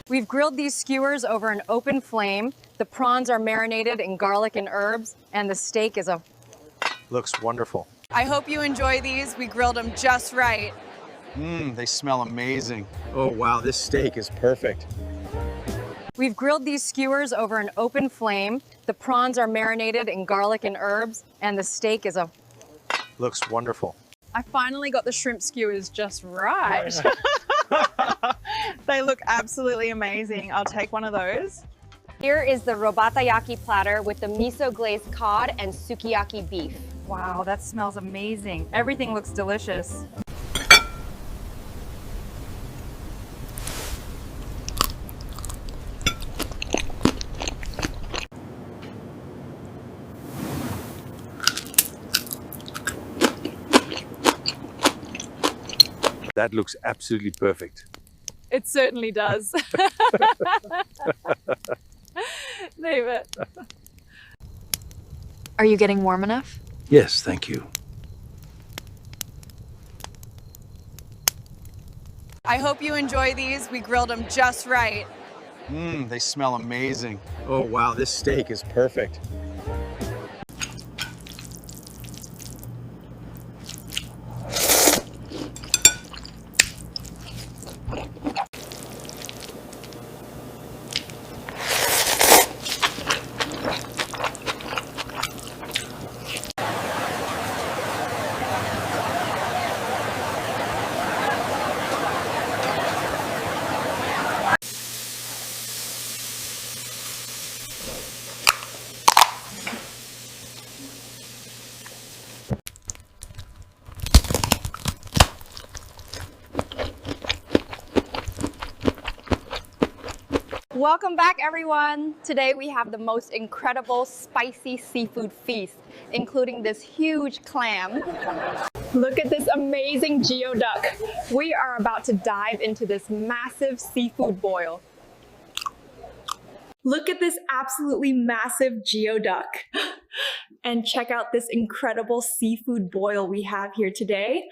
We've grilled these skewers over an open flame. The prawns are marinated in garlic and herbs, and the steak is a... Looks wonderful. I hope you enjoy these. We grilled them just right. They smell amazing. Oh wow, this steak is perfect. We've grilled these skewers over an open flame. The prawns are marinated in garlic and herbs, and the steak is a... Looks wonderful. I finally got the shrimp skewers just right. They look absolutely amazing. I'll take one of those. Here is the robatayaki platter with the miso glazed cod and sukiyaki beef. Wow, that smells amazing. Everything looks delicious. That looks absolutely perfect. It certainly does. Leave it. Are you getting warm enough? Yes, thank you. I hope you enjoy these. We grilled them just right. They smell amazing. Oh wow, this steak is perfect. Welcome back, everyone. Today we have the most incredible spicy seafood feast, including this huge clam. Look at this amazing geoduck. We are about to dive into this massive seafood boil. Look at this absolutely massive geoduck. And check out this incredible seafood boil we have here today.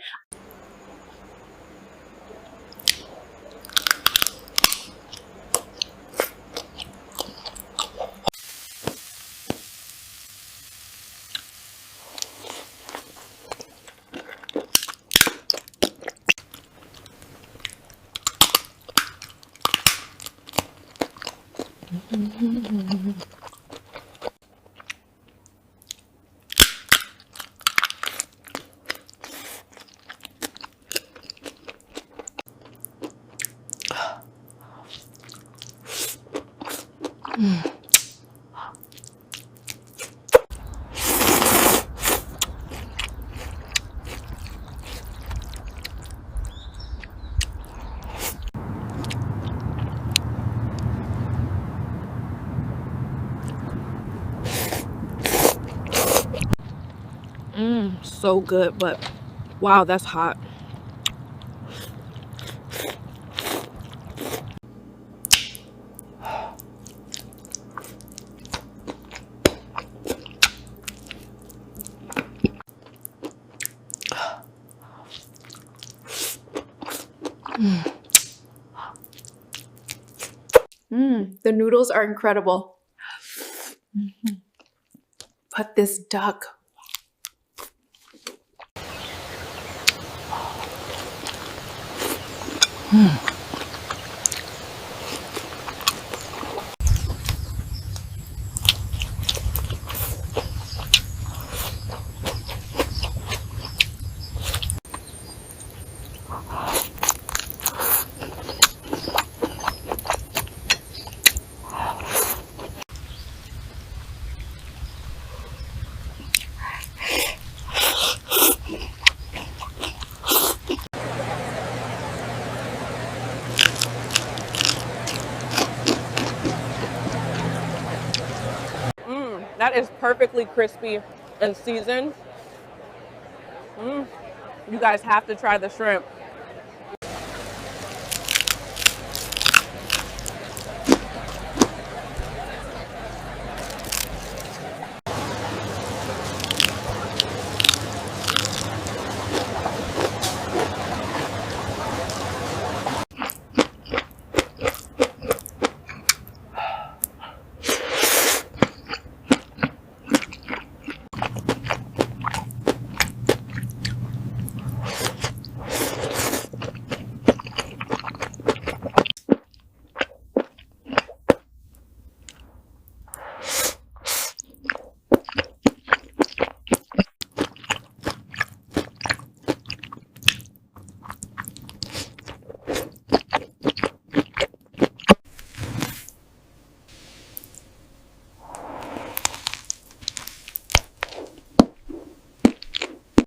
So good, but wow, that's hot. The noodles are incredible. But this duck. That is perfectly crispy and seasoned. You guys have to try the shrimp.